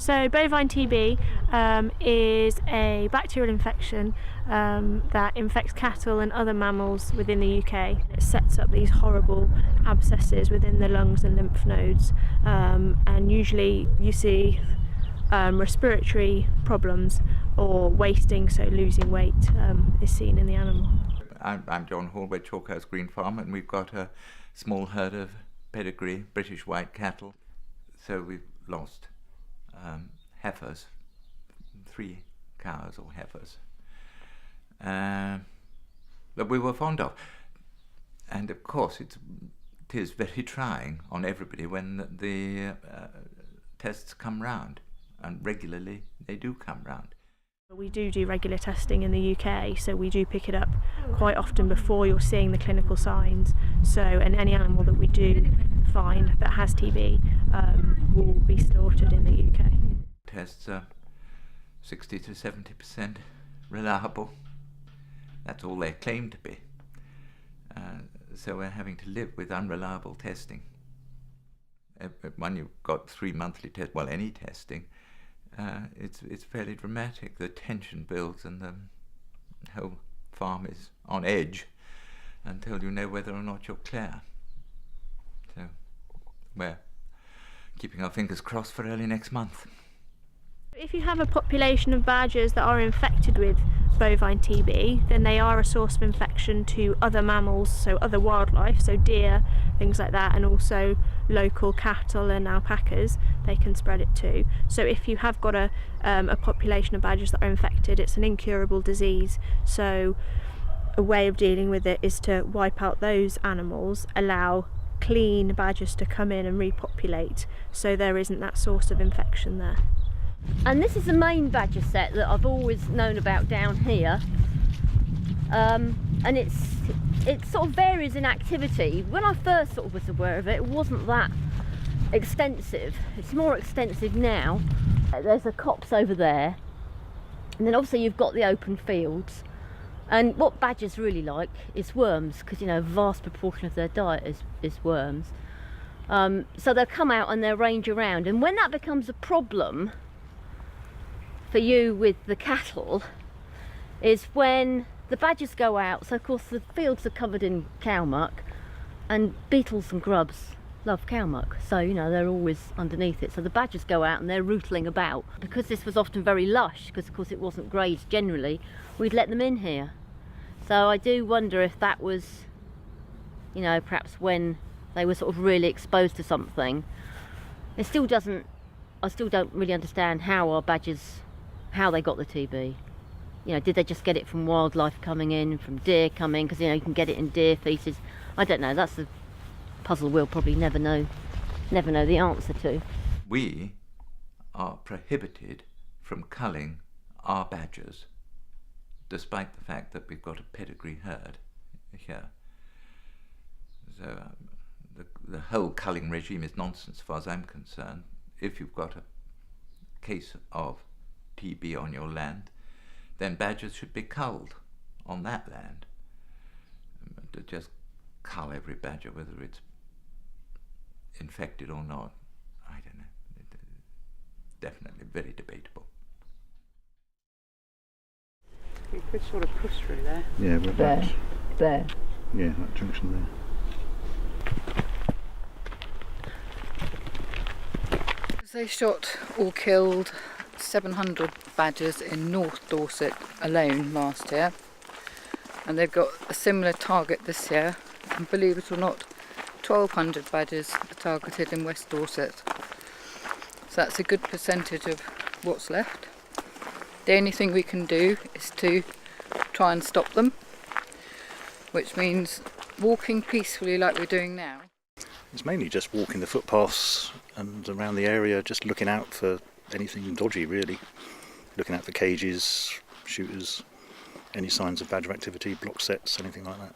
So bovine TB is a bacterial infection that infects cattle and other mammals within the UK. It sets up these horrible abscesses within the lungs and lymph nodes, and usually you see respiratory problems or wasting, so losing weight is seen in the animal. I'm John Hall with Chalkhouse Green Farm, and we've got a small herd of pedigree British white cattle. So we've lost heifers, 3 cows or heifers, that we were fond of. And of course it is very trying on everybody when the tests come round, and regularly they do come round. We do regular testing in the UK, so we do pick it up quite often before you're seeing the clinical signs. So, and any animal that we do find that has TB will be slaughtered in the UK. Tests are 60 to 70% reliable. That's all they claim to be. So we're having to live with unreliable testing. When you've got 3 monthly tests, well, any testing, it's fairly dramatic. The tension builds and the whole farm is on edge until you know whether or not you're clear. So we're keeping our fingers crossed for early next month. If you have a population of badgers that are infected with bovine TB, then they are a source of infection to other mammals, so other wildlife, so deer, things like that, and also local cattle and alpacas. They can spread it too. So if you have got a population of badgers that are infected, it's an incurable disease. So a way of dealing with it is to wipe out those animals, allow clean badgers to come in and repopulate, so there isn't that source of infection there. And this is the main badger set that I've always known about down here, and it sort of varies in activity. When I first sort of was aware of it, it wasn't that extensive. It's more extensive now. There's a copse over there, and then obviously you've got the open fields, and what badgers really like is worms, because you know a vast proportion of their diet is worms. So they'll come out and they'll range around, and when that becomes a problem for you with the cattle is when the badgers go out. So of course the fields are covered in cow muck, and beetles and grubs love cow muck, so you know they're always underneath it. So the badgers go out and they're rootling about. Because this was often very lush, because of course it wasn't grazed generally, we'd let them in here. So I do wonder if that was, you know, perhaps when they were sort of really exposed to something. It still doesn't, I still don't really understand how our badgers, how they got the TB. You know, did they just get it from wildlife coming in, from deer coming, because you know you can get it in deer feces. I don't know, that's the puzzle we'll probably never know the answer to. We are prohibited from culling our badgers, despite the fact that we've got a pedigree herd here. So the whole culling regime is nonsense as far as I'm concerned. If you've got a case of TB on your land, then badgers should be culled on that land. To just cull every badger, whether it's infected or not, I don't know. Definitely very debatable. We could sort of push through there. Yeah, we're There. Yeah, that junction there. They shot or killed 700 badgers in North Dorset alone last year, and they've got a similar target this year, and believe it or not, 1,200 badgers are targeted in West Dorset. So that's a good percentage of what's left. The only thing we can do is to try and stop them, which means walking peacefully like we're doing now. It's mainly just walking the footpaths and around the area, just looking out for anything dodgy really. Looking out for cages, shooters, any signs of badger activity, block sets, anything like that.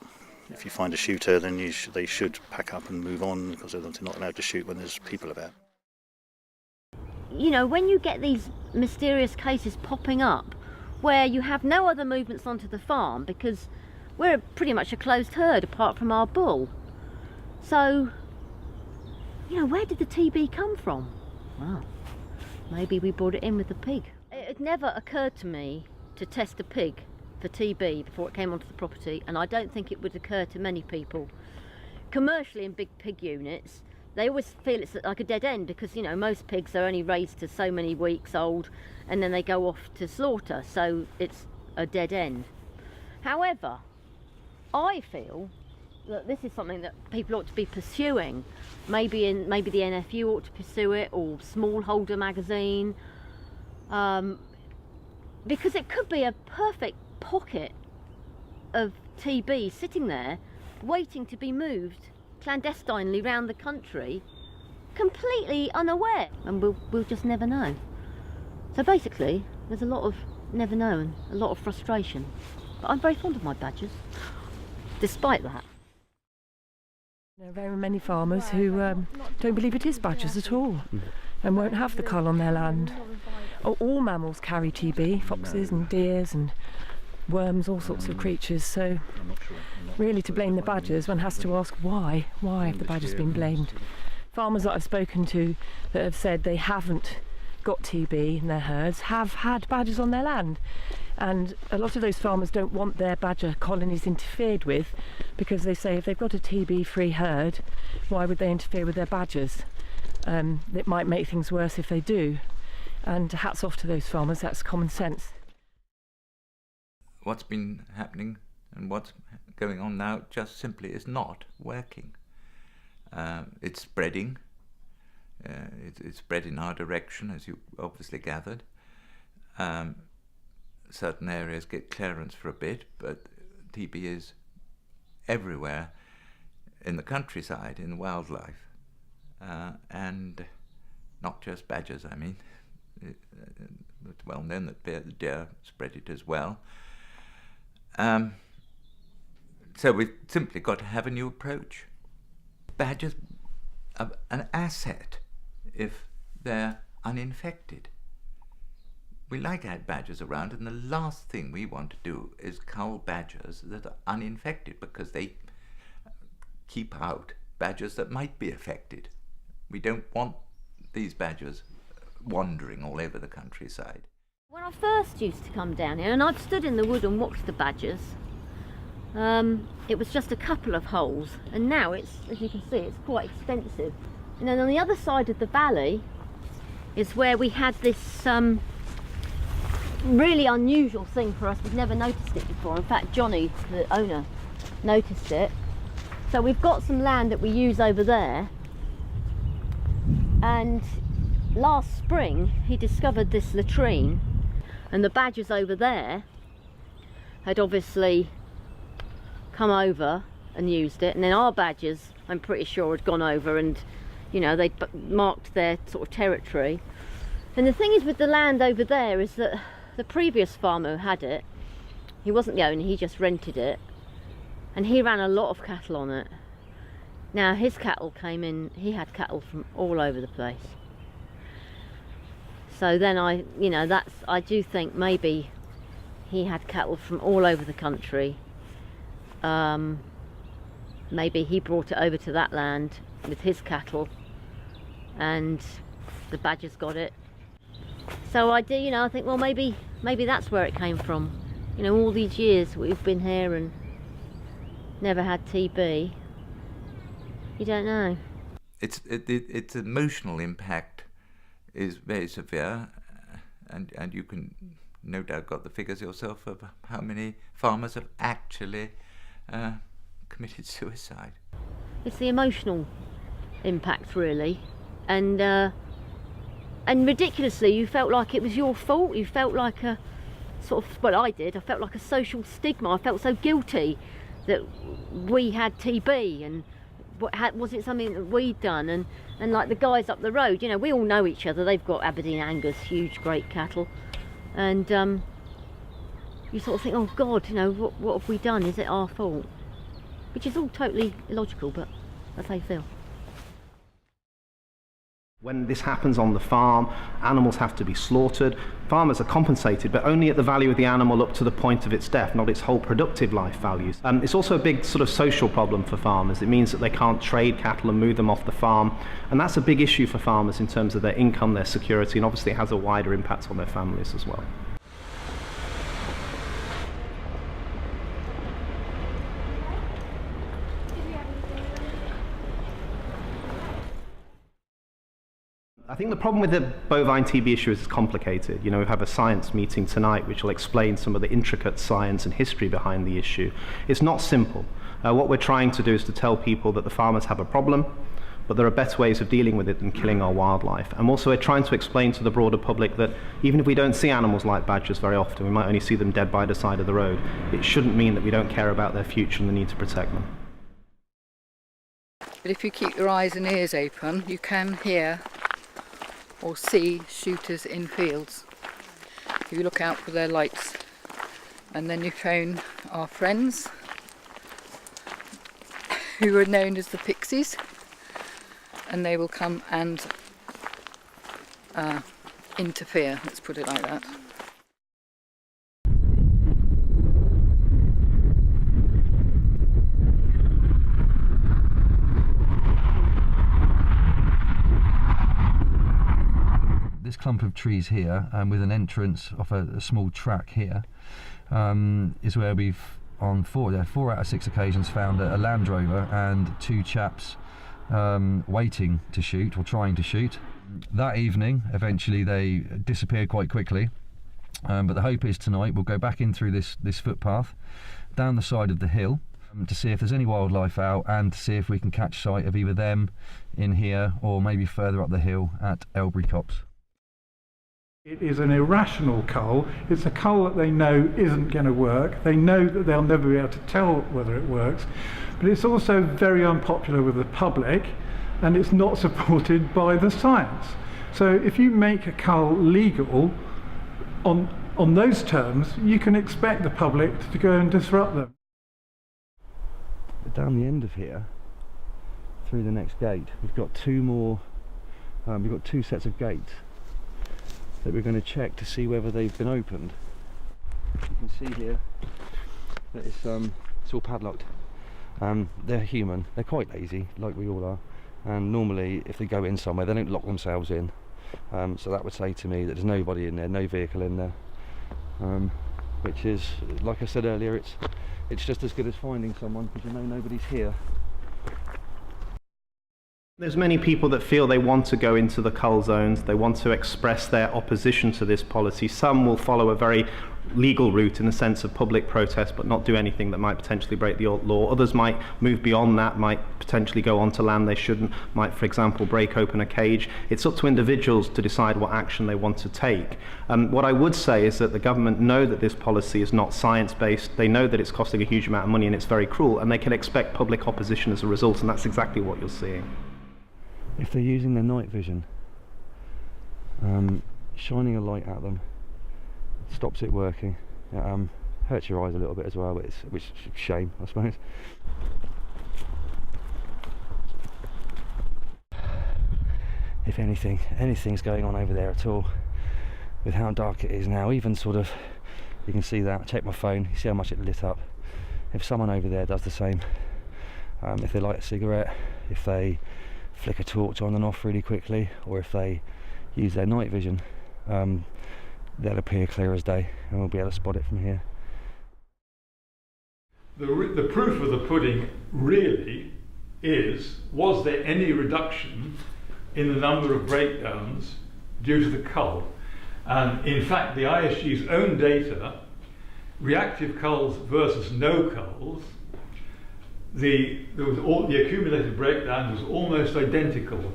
If you find a shooter, then they should pack up and move on, because they're not allowed to shoot when there's people about. You know, when you get these mysterious cases popping up where you have no other movements onto the farm, because we're pretty much a closed herd apart from our bull. So, you know, where did the TB come from? Well, maybe we brought it in with the pig. It had never occurred to me to test a pig for TB before it came onto the property, and I don't think it would occur to many people. Commercially, in big pig units, they always feel it's like a dead end because, you know, most pigs are only raised to so many weeks old and then they go off to slaughter, so it's a dead end. However, I feel that this is something that people ought to be pursuing. Maybe the NFU ought to pursue it, or Smallholder magazine, because it could be a perfect pocket of TB sitting there waiting to be moved clandestinely round the country, completely unaware, and we'll just never know. So basically there's a lot of never know and a lot of frustration, but I'm very fond of my badgers despite that. There are very many farmers who don't believe it is badgers at all and won't have the cull on their land. All mammals carry TB, foxes and deers and worms, all sorts of creatures, so really to blame the badgers, one has to ask why have the badgers been blamed? Farmers that I've spoken to that have said they haven't got TB in their herds have had badgers on their land, and a lot of those farmers don't want their badger colonies interfered with because they say if they've got a TB free herd, why would they interfere with their badgers? It might make things worse if they do, and hats off to those farmers, that's common sense. What's been happening and what's going on now just simply is not working. It's spreading. It's spread in our direction, as you obviously gathered. Certain areas get clearance for a bit, but TB is everywhere in the countryside, in wildlife, and not just badgers, I mean. It's well known that the deer spread it as well. So we've simply got to have a new approach. Badgers are an asset if they're uninfected. We like to have badgers around, and the last thing we want to do is cull badgers that are uninfected, because they keep out badgers that might be affected. We don't want these badgers wandering all over the countryside. When I first used to come down here, and I've stood in the wood and watched the badgers, it was just a couple of holes, and now it's, as you can see, it's quite extensive. And then on the other side of the valley is where we had this really unusual thing for us. We've never noticed it before. In fact, Johnny, the owner, noticed it. So we've got some land that we use over there, and last spring he discovered this latrine, and the badgers over there had obviously come over and used it, and then our badgers, I'm pretty sure, had gone over and, you know, they'd marked their sort of territory. And the thing is with the land over there is that the previous farmer who had it, he wasn't the owner, he just rented it, and he ran a lot of cattle on it. Now his cattle came in, he had cattle from all over the place. So then I do think maybe he had cattle from all over the country. Maybe he brought it over to that land with his cattle, and the badgers got it. So I do, I think, well, maybe that's where it came from. All these years we've been here and never had TB. You don't know. Its emotional impact is very severe, and you can no doubt got the figures yourself of how many farmers have actually committed suicide. It's the emotional impact, really, and ridiculously, you felt like it was your fault. You felt like a sort of, well, I did. I felt like a social stigma. I felt so guilty that we had TB, and was it something that we'd done? And like the guys up the road, we all know each other. They've got Aberdeen Angus, huge, great cattle, and you sort of think, oh God, what have we done? Is it our fault? Which is all totally illogical, but that's how you feel. When this happens on the farm, animals have to be slaughtered. Farmers are compensated, but only at the value of the animal up to the point of its death, not its whole productive life values. It's also a big sort of social problem for farmers. It means that they can't trade cattle and move them off the farm, and that's a big issue for farmers in terms of their income, their security, and obviously it has a wider impact on their families as well. I think the problem with the bovine TB issue is it's complicated. You know, we have a science meeting tonight which will explain some of the intricate science and history behind the issue. It's not simple. What we're trying to do is to tell people that the farmers have a problem, but there are better ways of dealing with it than killing our wildlife. And also we're trying to explain to the broader public that even if we don't see animals like badgers very often, we might only see them dead by the side of the road, it shouldn't mean that we don't care about their future and the need to protect them. But if you keep your eyes and ears open, you can hear or see shooters in fields. You look out for their lights, and then you phone our friends who are known as the pixies, and they will come and interfere, let's put it like that. This clump of trees here, with an entrance off a small track here, is where we've on 4 out of 6 occasions found a Land Rover and 2 chaps waiting to shoot or trying to shoot. That evening eventually they disappeared quite quickly, but the hope is tonight we'll go back in through this footpath down the side of the hill to see if there's any wildlife out and to see if we can catch sight of either them in here or maybe further up the hill at Elbury Copse. It is an irrational cull. It's a cull that they know isn't going to work. They know that they'll never be able to tell whether it works, but it's also very unpopular with the public, and it's not supported by the science. So if you make a cull legal on those terms, you can expect the public to go and disrupt them. Down the end of here, through the next gate, we've got 2 more. We've got 2 sets of gates that we're going to check to see whether they've been opened. You can see here that it's all padlocked. They're human, they're quite lazy, like we all are, and normally if they go in somewhere they don't lock themselves in. So that would say to me that there's nobody in there, no vehicle in there, which is, like I said earlier, it's just as good as finding someone, because you know nobody's here. There's many people that feel they want to go into the cull zones, they want to express their opposition to this policy. Some will follow a very legal route in the sense of public protest but not do anything that might potentially break the law. Others might move beyond that, might potentially go onto land they shouldn't, might for example break open a cage. It's up to individuals to decide what action they want to take. What I would say is that the government know that this policy is not science-based, they know that it's costing a huge amount of money and it's very cruel, and they can expect public opposition as a result, and that's exactly what you're seeing. If they're using their night vision, shining a light at them stops it working. Hurts your eyes a little bit as well, but which is a shame, I suppose. If anything's going on over there at all, with how dark it is now, even sort of, you can see that, check my phone, you see how much it lit up. If someone over there does the same, if they light a cigarette, if they flick a torch on and off really quickly, or if they use their night vision, they'll appear clear as day and we'll be able to spot it from here. The proof of the pudding really is, was there any reduction in the number of breakdowns due to the cull? And in fact the ISG's own data, reactive culls versus no culls, the accumulated breakdown was almost identical.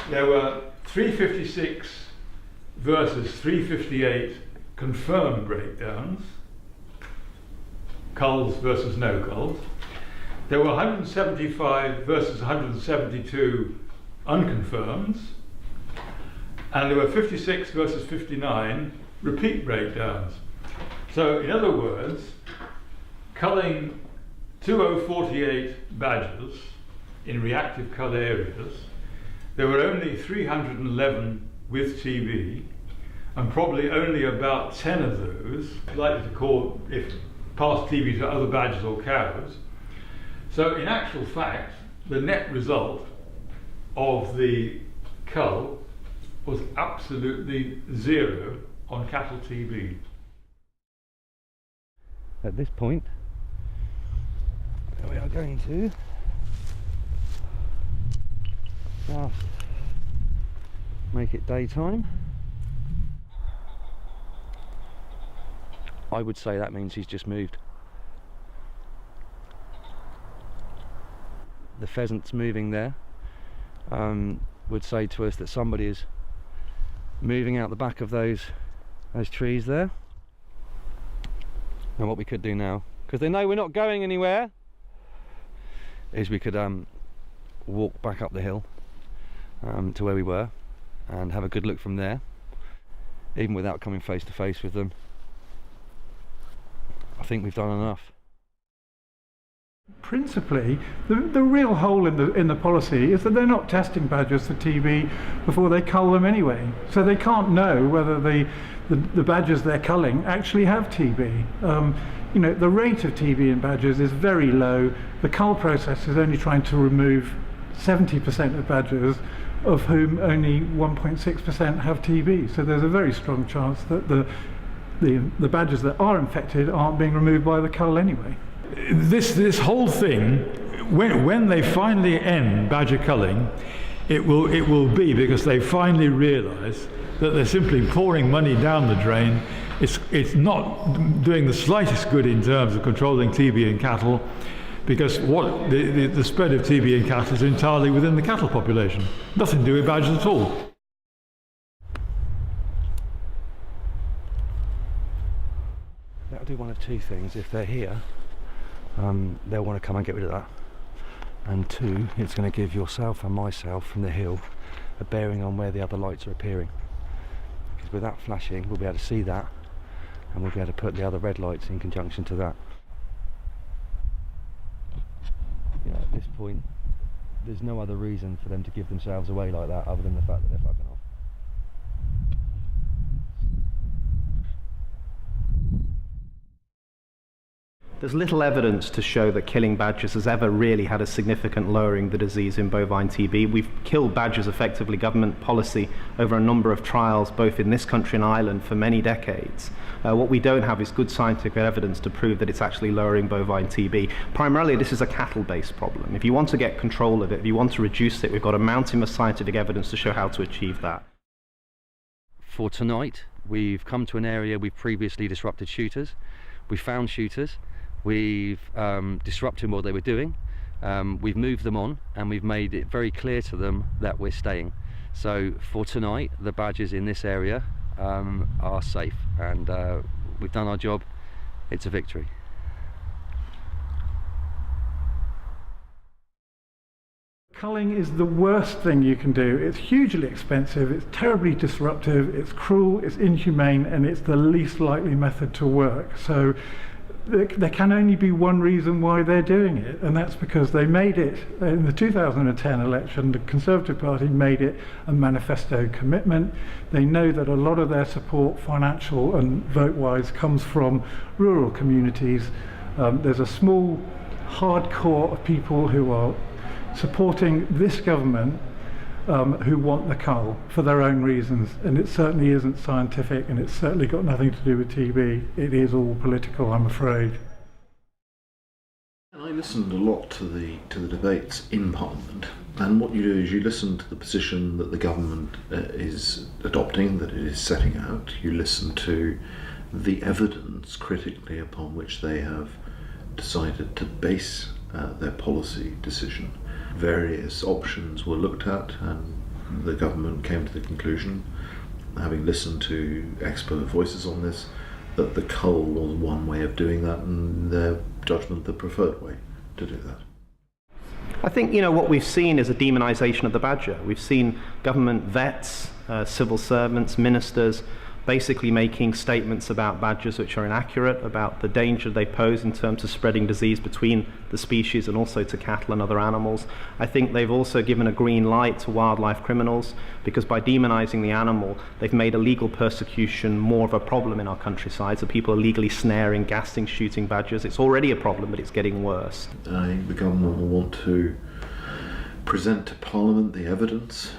There were 356 versus 358 confirmed breakdowns, culls versus no culls. There were 175 versus 172 unconfirmed, and there were 56 versus 59 repeat breakdowns. So in other words, culling 2048 badgers in reactive cull areas there were only 311 with TB, and probably only about 10 of those likely to cause, if passed TB to other badgers or cows. So in actual fact, the net result of the cull was absolutely zero on cattle TB. At this point, we are going to just make it daytime. I would say that means he's just moved. The pheasants moving there would say to us that somebody is moving out the back of those trees there. And what we could do now, because they know we're not going anywhere, is we could walk back up the hill to where we were and have a good look from there, even without coming face to face with them. I think we've done enough. Principally, the real hole in the policy is that they're not testing badgers for TB before they cull them anyway. So they can't know whether the badgers they're culling actually have TB. You know, the rate of TB in badgers is very low. The cull process is only trying to remove 70% of badgers, of whom only 1.6% have TB. So there's a very strong chance that the badgers that are infected aren't being removed by the cull anyway. This whole thing, when they finally end badger culling, it will be because they finally realise that they're simply pouring money down the drain. It's not doing the slightest good in terms of controlling TB in cattle, because what the spread of TB in cattle is entirely within the cattle population. Nothing to do with badgers at all. That'll do one of two things. If they're here, they'll want to come and get rid of that, and two, it's going to give yourself and myself from the hill a bearing on where the other lights are appearing, because with that flashing we'll be able to see that, and we'll be able to put the other red lights in conjunction to that. You know, at this point there's no other reason for them to give themselves away like that other than the fact that they're fucking off. There's little evidence to show that killing badgers has ever really had a significant lowering the disease in bovine TB. We've killed badgers, effectively government policy, over a number of trials, both in this country and Ireland, for many decades. What we don't have is good scientific evidence to prove that it's actually lowering bovine TB. Primarily, this is a cattle-based problem. If you want to get control of it, if you want to reduce it, we've got a mountain of scientific evidence to show how to achieve that. For tonight, we've come to an area we've previously disrupted shooters. We found shooters. We've disrupted what they were doing, we've moved them on, and we've made it very clear to them that we're staying. So for tonight, the badgers in this area are safe, and we've done our job. It's a victory. Culling is the worst thing you can do. It's hugely expensive, it's terribly disruptive, it's cruel, it's inhumane, and it's the least likely method to work. So there can only be one reason why they're doing it, and that's because they made it, in the 2010 election, the Conservative Party made it a manifesto commitment. They know that a lot of their support, financial and vote-wise, comes from rural communities. There's a small, hard core of people who are supporting this government who want the cull for their own reasons, and it certainly isn't scientific, and it's certainly got nothing to do with TB. It is all political, I'm afraid. I listened a lot to the debates in Parliament, and what you do is you listen to the position that the government is adopting, that it is setting out. You listen to the evidence critically upon which they have decided to base their policy decision. Various options were looked at, and the government came to the conclusion, having listened to expert voices on this, that the cull was one way of doing that, and their judgment the preferred way to do that. I think, you know, what we've seen is a demonisation of the badger. We've seen government vets, civil servants, ministers basically making statements about badgers which are inaccurate, about the danger they pose in terms of spreading disease between the species and also to cattle and other animals. I think they've also given a green light to wildlife criminals, because by demonizing the animal, they've made illegal persecution more of a problem in our countryside. So people are legally snaring, gassing, shooting badgers. It's already a problem, but it's getting worse. I think the government will want to present to Parliament the evidence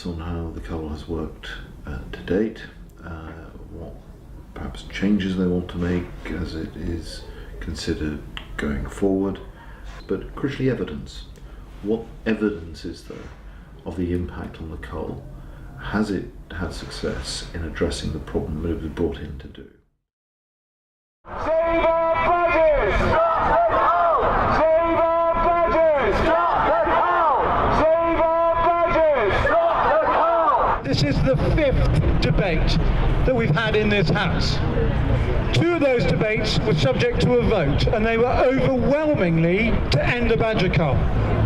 on how the cull has worked to date, what perhaps changes they want to make as it is considered going forward, but crucially evidence. What evidence is there of the impact on the cull? Has it had success in addressing the problem that it was brought in to do? Save our badgers! Stop the cull! Save our badgers! Stop the cull! Save our badgers! Stop the cull! This is the 5th debate that we've had in this House. 2 of those debates were subject to a vote, and they were overwhelmingly to end the badger cull.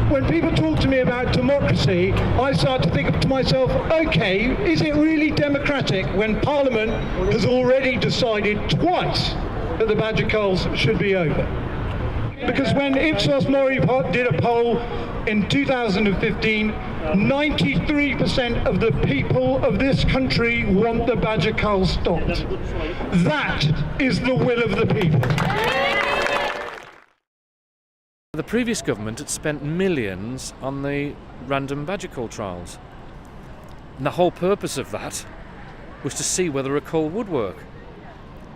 When people talk to me about democracy, I start to think to myself, okay, is it really democratic when Parliament has already decided twice that the badger culls should be over? Because when Ipsos Mori did a poll in 2015, 93% of the people of this country want the badger cull stopped. That is the will of the people. The previous government had spent millions on the random badger cull trials. And the whole purpose of that was to see whether a cull would work.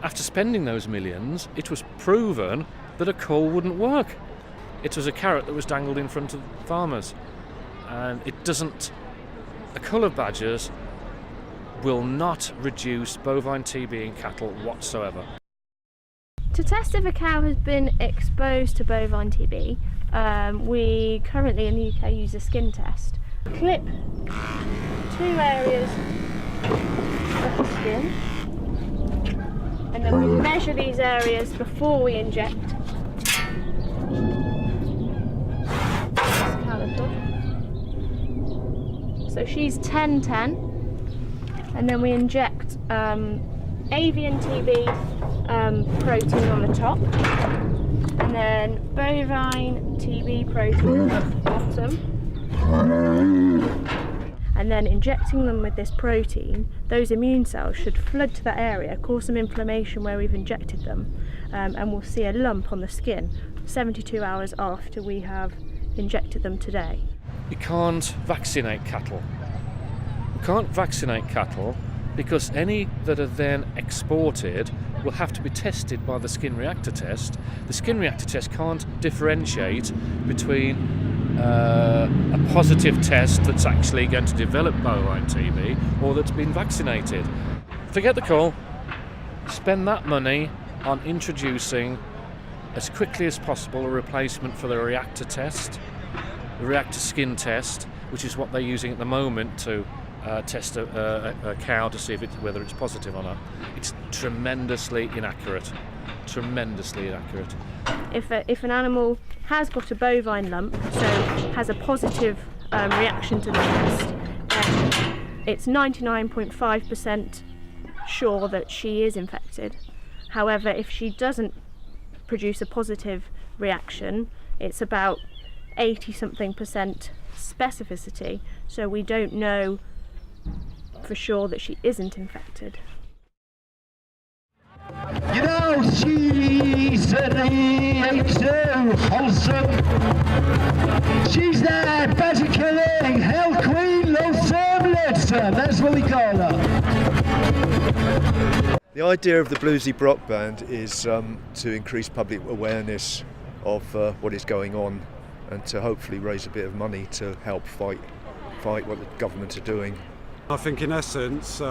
After spending those millions, it was proven that a cull wouldn't work. It was a carrot that was dangled in front of farmers. And it doesn't... A cull of badgers will not reduce bovine TB in cattle whatsoever. To test if a cow has been exposed to bovine TB, we currently in the UK use a skin test. Clip 2 areas of the skin, and then we measure these areas before we inject. So she's 10-10, and then we inject avian TB protein on the top, and then bovine TB protein at the bottom, and then injecting them with this protein, those immune cells should flood to that area, cause some inflammation where we've injected them, and we'll see a lump on the skin 72 hours after we have injected them today. You can't vaccinate cattle. You can't vaccinate cattle because any that are then exported will have to be tested by the skin reactor test. The skin reactor test can't differentiate between a positive test that's actually going to develop bovine TB or that's been vaccinated. Forget the cull. Spend that money on introducing as quickly as possible a replacement for the reactor test, the reactor skin test, which is what they're using at the moment to test a cow to see whether it's positive or not. It's tremendously inaccurate. Tremendously inaccurate. If an animal has got a bovine lump, so has a positive reaction to the test, then it's 99.5% sure that she is infected. However, if she doesn't produce a positive reaction, it's about 80-something% specificity, so we don't know for sure that she isn't infected. You know, she's an E82 wholesome. She's the badger killing hell queen, loathsome lonesome. That's what we call her. The idea of the Bluesy Brock Band is to increase public awareness of what is going on and to hopefully raise a bit of money to help fight what the government are doing. I think in essence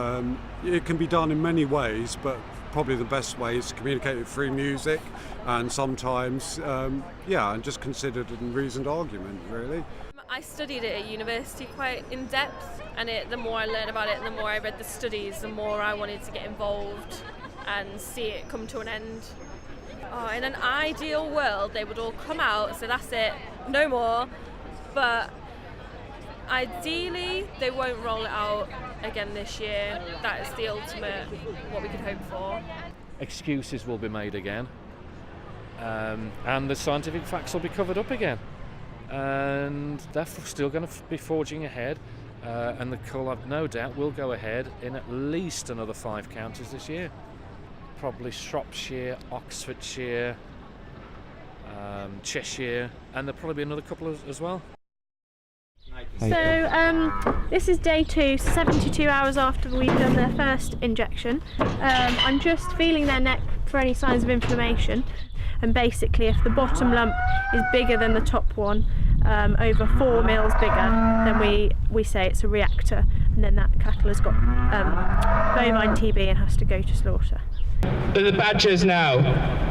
it can be done in many ways, but probably the best way is to communicate it through music and sometimes and just considered and reasoned argument, really. I studied it at university quite in depth, and the more I learned about it and the more I read the studies, the more I wanted to get involved and see it come to an end. In an ideal world they would all come out, so that's it, no more, but Ideally, they won't roll it out again this year. That is the ultimate, what we could hope for. Excuses will be made again, and the scientific facts will be covered up again, and they're still going to be forging ahead, and the Cull, I've no doubt, will go ahead in at least another 5 counties this year. Probably Shropshire, Oxfordshire, Cheshire, and there'll probably be another couple as well. So this is day 2, 72 hours after we've done their first injection. I'm just feeling their neck for any signs of inflammation, and basically if the bottom lump is bigger than the top one, over 4 mils bigger, then we say it's a reactor, and then that cattle has got bovine TB and has to go to slaughter. The badgers now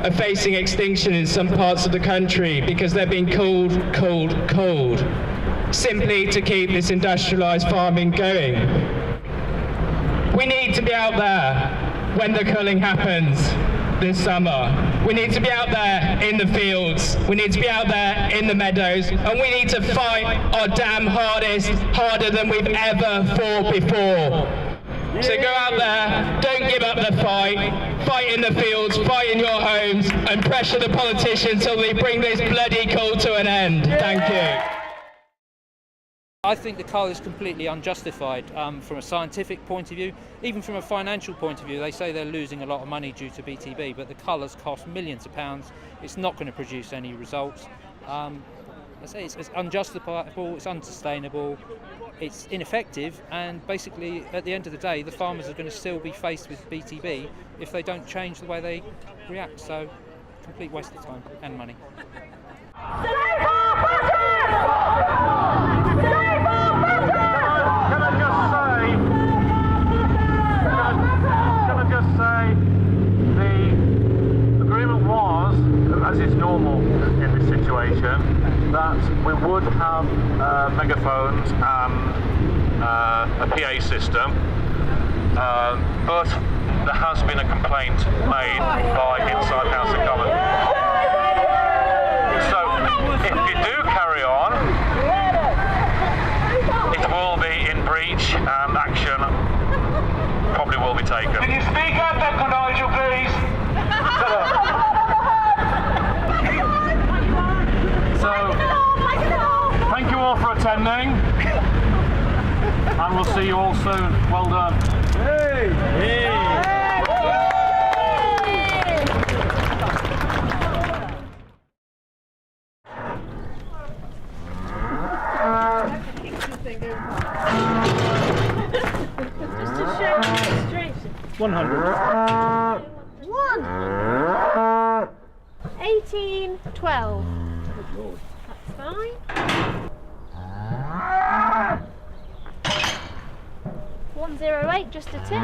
are facing extinction in some parts of the country because they're being culled, simply to keep this industrialised farming going. We need to be out there when the culling happens this summer. We need to be out there in the fields, we need to be out there in the meadows, and we need to fight our damn hardest, harder than we've ever fought before. So go out there, don't give up the fight, fight in the fields, fight in your homes, and pressure the politicians till they bring this bloody cull to an end. Thank you. I think the cull is completely unjustified from a scientific point of view, even from a financial point of view. They say they're losing a lot of money due to BTB, but the cull has cost millions of pounds. It's not going to produce any results. I say it's unjustifiable, it's unsustainable, it's ineffective, and basically at the end of the day the farmers are going to still be faced with BTB if they don't change the way they react. So complete waste of time and money. As is normal in this situation, that we would have megaphones and a PA system, but there has been a complaint made by Inside House of Commons. So if you do carry on, it will be in breach and action probably will be taken. Can you speak up, Uncle Nigel, please? So, thank you all for attending, and we'll see you all soon. Well done. Hey. Hey. Just to show demonstration. 100. 18, 12. That's fine. 108, just a tick.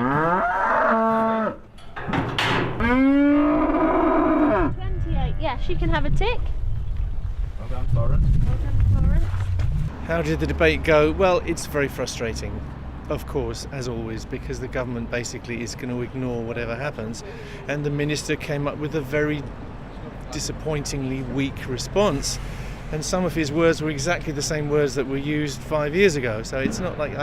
28, yeah, she can have a tick. Well done, Florence. Well done, Florence. How did the debate go? Well, it's very frustrating, of course, as always, because the government basically is going to ignore whatever happens, and the minister came up with a very disappointingly weak response, and some of his words were exactly the same words that were used 5 years ago. So it's not like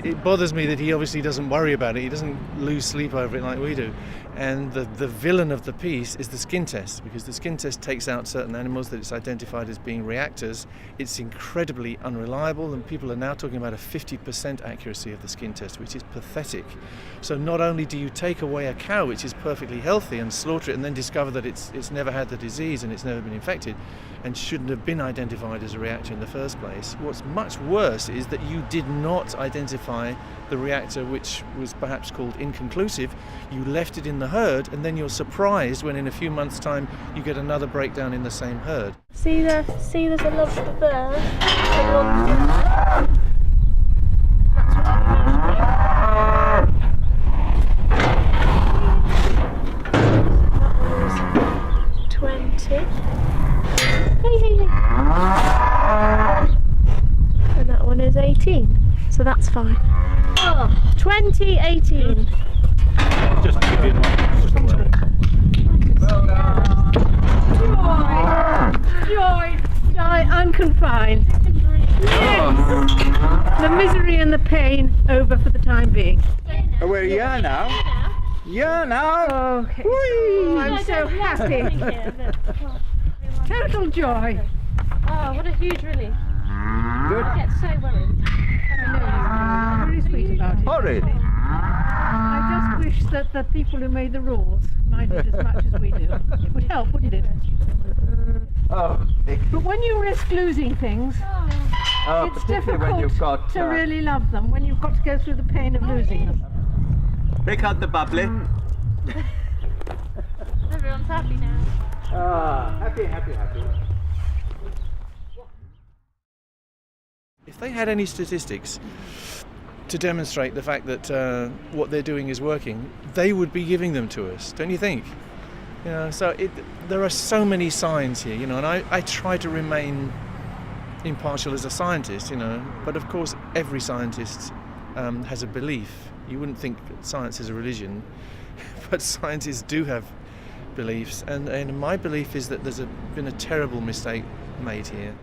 it bothers me that he obviously doesn't worry about it. He doesn't lose sleep over it like we do. And the villain of the piece is the skin test, because the skin test takes out certain animals that it's identified as being reactors. It's incredibly unreliable, and people are now talking about a 50% accuracy of the skin test, which is pathetic. So not only do you take away a cow which is perfectly healthy and slaughter it and then discover that it's never had the disease and it's never been infected and shouldn't have been identified as a reactor in the first place. What's much worse is that you did not identify the reactor which was perhaps called inconclusive. You left it in the herd, and then you're surprised when in a few months' time you get another breakdown in the same herd. See there's a lump there. That's 20. Hey. And that one is 18. So that's fine. Oh, 2018. Just to give you Joy, I'm confined. The misery and the pain over for the time being. Oh, we're here now. Yeah, now. Okay. Oh, I'm so happy. Total joy. Oh, what a huge relief. Good. I get so worried. I know you're really sweet about it. Horrid. I just wish that the people who made the rules minded as much as we do. It would help, wouldn't it? Oh, Nick. But when you risk losing things, it's particularly when you've difficult got, to really love them, when you've got to go through the pain of losing them. Pick out the bubbly. Everyone's happy now. Happy. If they had any statistics to demonstrate the fact that what they're doing is working, they would be giving them to us, don't you think? You know, so there are so many signs here, you know, and I try to remain impartial as a scientist, you know, but of course every scientist has a belief. You wouldn't think that science is a religion, but scientists do have beliefs, and my belief is that there's been a terrible mistake made here.